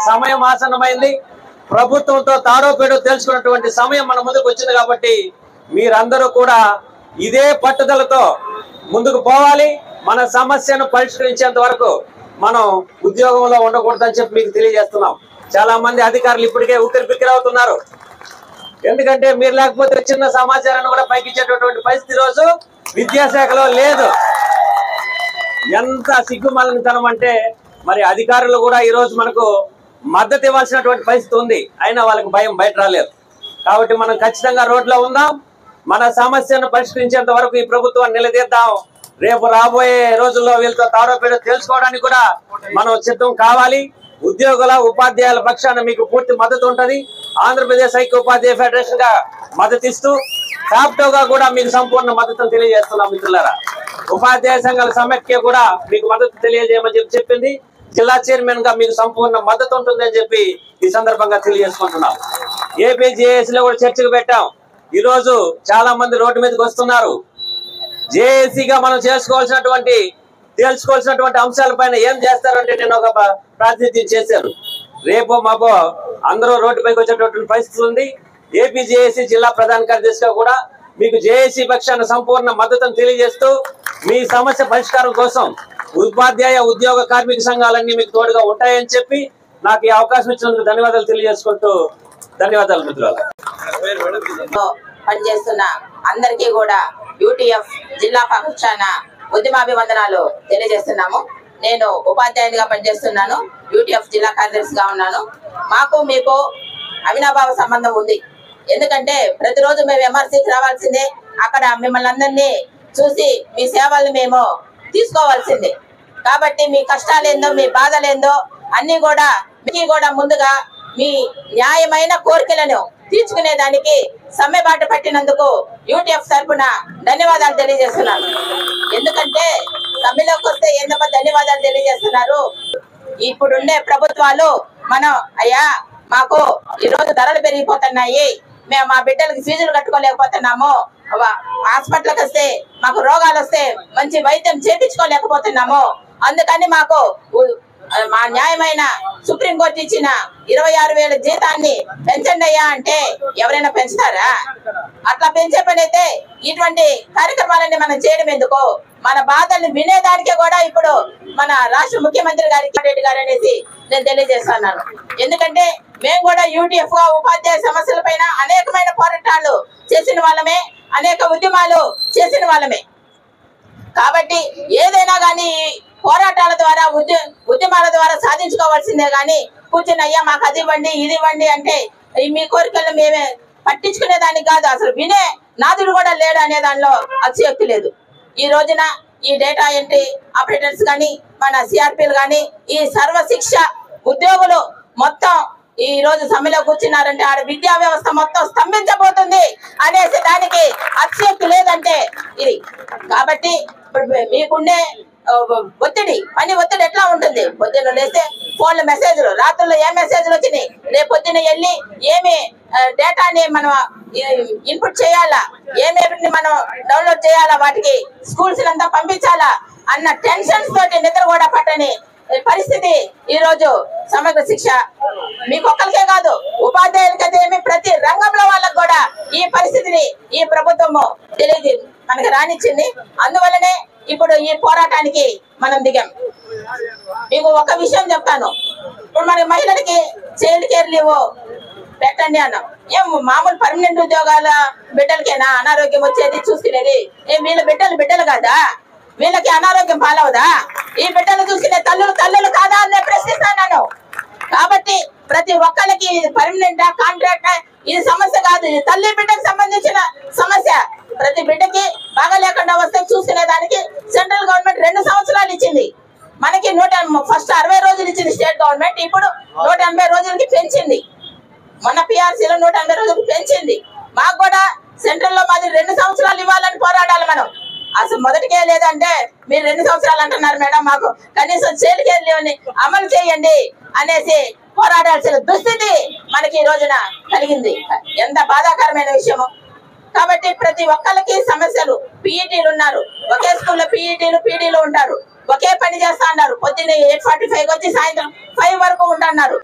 సమయం ఆసన్నమైంది. ప్రభుత్వంతో తాడోపేడో తెలుసుకున్నటువంటి సమయం మన ముందుకు వచ్చింది కాబట్టి మీరందరూ కూడా ఇదే పట్టుదలతో ముందుకు పోవాలి. మన సమస్యను పరిష్కరించేంత వరకు మనం ఉద్యోగంలో ఉండకూడదని చెప్పి మీకు తెలియజేస్తున్నాం. చాలా మంది అధికారులు ఇప్పటికే ఉక్కిరి బిక్కిరి అవుతున్నారు. ఎందుకంటే మీరు లేకపోతే చిన్న సమాచారాన్ని కూడా పైకిచ్చేటటువంటి పరిస్థితి రోజు విద్యాశాఖలో లేదు. ఎంత సిగ్గుమాలినతనం అంటే మరి అధికారులు కూడా ఈ రోజు మనకు మద్దతు ఇవ్వాల్సినటువంటి పరిస్థితి ఉంది. అయినా వాళ్ళకి భయం బయట రాలేదు. కాబట్టి మనం ఖచ్చితంగా రోడ్లో ఉందాం. మన సమస్యను పరిష్కరించేంత వరకు ఈ ప్రభుత్వాన్ని నిలదీద్దాం. రేపు రాబోయే రోజుల్లో వీళ్ళతో తాడోపేడో తెలుసుకోవడానికి కూడా మనం సిద్ధం కావాలి. ఉద్యోగుల ఉపాధ్యాయుల పక్షాన మీకు పూర్తి మద్దతు ఉంటది. ఆంధ్రప్రదేశ్ ఐక్య ఉపాధ్యాయ ఫెడరేషన్ గా మద్దతు ఇస్తూ కాప్టోగా కూడా మీకు సంపూర్ణ మద్దతును తెలియజేస్తున్నాం. మిత్రులారా, ఉపాధ్యాయ సంఘాల సమైక్య కూడా మీకు మద్దతు తెలియజేయమని చెప్పింది. జిల్లా చైర్మన్ గా మీకు సంపూర్ణ మద్దతు ఉంటుందని చెప్పి ఈ సందర్భంగా తెలియజేసుకుంటున్నాం. ఏపీజేఏసీ లో కూడా చర్చకు పెట్టాం. ఈ రోజు చాలా మంది రోడ్డు మీదకి వస్తున్నారు. జేఏసీగా మనం తెలుసుకోవాల్సినటువంటి అంశాలపైన ఏం చేస్తారంటే నేను ఒక ప్రాతినిధ్యం చేశారు. రేపు మాపో అందరూ రోడ్డుపైకి వచ్చేటటువంటి పరిస్థితి ఉంది. ఏపీజేఏసీ జిల్లా ప్రధాన కార్యదర్శిగా కూడా మీకు జేఏసీ పక్షాన సంపూర్ణ మద్దతును తెలియజేస్తూ మీ సమస్య పరిష్కారం కోసం ఉపాధ్యాయ ఉద్యోగ కార్మిక సంఘాలన్నీ మీకు తోడుగా ఉంటాయని చెప్పి నాకు ఈ అవకాశం ఇచ్చినందుకు ధన్యవాదాలు తెలియజేసుకుంటూ ధన్యవాదాలు మిత్రులు. పనిచేస్తున్న అందరికీ కూడా యూటీఎఫ్ జిల్లా పక్షాన ఉద్యమాభివందనాలు తెలియజేస్తున్నాము. నేను ఉపాధ్యాయునిగా పనిచేస్తున్నాను. యూటీఎఫ్ జిల్లా కార్యదర్శిగా ఉన్నాను. మాకు మీకు అవినాభావ సంబంధం ఉంది. ఎందుకంటే ప్రతిరోజు మేము ఎంఆర్సీకి రావాల్సిందే. అక్కడ మిమ్మల్ని అందరినీ చూసి మీ సేవల్ని మేము తీసుకోవాల్సిందే. కాబట్టి మీ కష్టాలేందో మీ బాధలేందో అన్ని కూడా మీకు కూడా ముందుగా మీ న్యాయమైన కోరికలను తీర్చుకునేదానికి సమ్మెబాటు పట్టినందుకు యూటీఎఫ్ తరఫున ధన్యవాదాలు తెలియజేస్తున్నాను. ఎందుకంటే సమ్మెలోకి వస్తే ఎందుకు ధన్యవాదాలు తెలియజేస్తున్నారు. ఇప్పుడుండే ప్రభుత్వాలు మనం అయ్యా మాకు ఈరోజు ధరలు పెరిగిపోతున్నాయి, మేము మా బిడ్డలకి ఫీజులు కట్టుకోలేకపోతున్నాము, హాస్పిటల్కి వస్తే మాకు రోగాలు వస్తే మంచి వైద్యం చేయించుకోలేకపోతున్నాము, అందుకని మాకు మా న్యాయమైన సుప్రీంకోర్టు ఇచ్చిన 26,000 జీతాన్ని పెంచండి అయ్యా అంటే ఎవరైనా పెంచుతారా? అట్లా పెంచే పని అయితే ఇటువంటి కార్యక్రమాలన్నీ మనం చేయడం ఎందుకు? మన బాధల్ని వినేదానికే కూడా ఇప్పుడు మన రాష్ట్ర ముఖ్యమంత్రి రెడ్డి గారు అనేసి నేను తెలియజేస్తున్నాను. ఎందుకంటే మేము కూడా యూటీఎఫ్ ఉపాధ్యాయ సమస్యల పైన అనేకమైన పోరాటాలు చేసిన వాళ్ళమే, అనేక ఉద్యమాలు చేసిన వాళ్ళమే. కాబట్టి ఏదైనా కానీ పోరాటాల ద్వారా ఉద్యమాల ద్వారా సాధించుకోవాల్సిందే గాని కూర్చుని అయ్యా మాకు అది ఇవ్వండి ఇది ఇవ్వండి అంటే మీ కోరికలు మేమే పట్టించుకునే దానికి కాదు. అసలు వినే నాదుడు కూడా లేడు అనే దానిలో అతిశయోక్తి లేదు. ఈ రోజున ఈ డేటా ఎంట్రీ ఆపరేటర్స్ కానీ మన సిఆర్పీలు కానీ ఈ సర్వశిక్ష ఉద్యోగులు మొత్తం ఈ రోజు సమ్మెలో కూర్చున్నారంటే ఆడ విద్యా వ్యవస్థ మొత్తం స్తంభించబోతుంది అనేసి దానికి అతిశయోక్తి లేదంటే ఇది. కాబట్టి ఇప్పుడు మీకుండే పని ఒత్తిడి ఎట్లా ఉంటుంది? పొద్దున్న లేస్తే ఫోన్ల మెసేజ్లు, రాత్రుల్లో ఏ మెసేజ్లు వచ్చినాయి, రేపు పొద్దున్న వెళ్ళి ఏమి డేటాని మనం ఇన్పుట్ చేయాలా, ఏమేమి మనం డౌన్లోడ్ చేయాలా, వాటికి స్కూల్స్ అంతా పంపించాలా అన్న టెన్షన్స్ తోటి నిద్ర కూడా పట్టని పరిస్థితి ఈ రోజు సమగ్ర శిక్ష మీకు ఒక్కరికే కాదు ఉపాధ్యాయులకైతే ఏమి ప్రతి రంగంలో వాళ్ళకు కూడా ఈ పరిస్థితిని ఈ ప్రభుత్వము మనకి రానిచ్చింది. అందువల్లనే ఇప్పుడు ఈ పోరాటానికి మనం దిగాం. మీకు ఒక విషయం చెప్తాను. ఇప్పుడు మన మహిళలకి చైల్డ్ కేర్ లీవ్ పెట్టండి అన్నాం. ఏం మామూలు పర్మనెంట్ ఉద్యోగాల బిడ్డలకేనా అనారోగ్యం వచ్చేది చూసుకునేది? ఏం వీళ్ళ బిడ్డలు కాదా? వీళ్ళకి అనారోగ్యం పాలవదా? ఈ బిడ్డలు చూసుకునే తల్లులు కాదా అని ప్రశ్నిస్తాను. కాబట్టి ప్రతి ఒక్కరికి పర్మనెంటా కాంట్రాక్టా ఇది సమస్య కాదు. ఇది తల్లి బిడ్డకు సంబంధించిన సమస్య. ప్రతి బిడ్డకి బాగా లేకుండా వస్తే చూసుకునే దానికి సెంట్రల్ గవర్నమెంట్ 2 సంవత్సరాలు ఇచ్చింది. మనకి ఫస్ట్ 60 రోజులు ఇచ్చింది స్టేట్ గవర్నమెంట్. ఇప్పుడు 180 రోజులకి పెంచింది. మొన్న పిఆర్సీలో 180 రోజులకి పెంచింది. మాకు కూడా సెంట్రల్ లో మాది 2 సంవత్సరాలు ఇవ్వాలని పోరాడాలి మనం. అసలు మొదటికే లేదంటే మీరు 2 సంవత్సరాలు అంటున్నారు మేడం, మాకు కనీసం చైల్డ్ కేర్ లీవ్ ని అమలు చేయండి అనేసి పోరాడాల్సిన దుస్థితి మనకి ఈ రోజున కలిగింది. ఎంత బాధాకరమైన విషయము. కాబట్టి ప్రతి ఒక్కరికి సమస్యలు. పీఈటీలు ఉన్నారు, ఒకే స్కూల్లో పీఈటీలు పీడీలు ఉంటారు. ఒకే పని చేస్తా అన్నారు. పొద్దున్న 8:45 వచ్చి సాయంత్రం 5 వరకు ఉండన్నారు.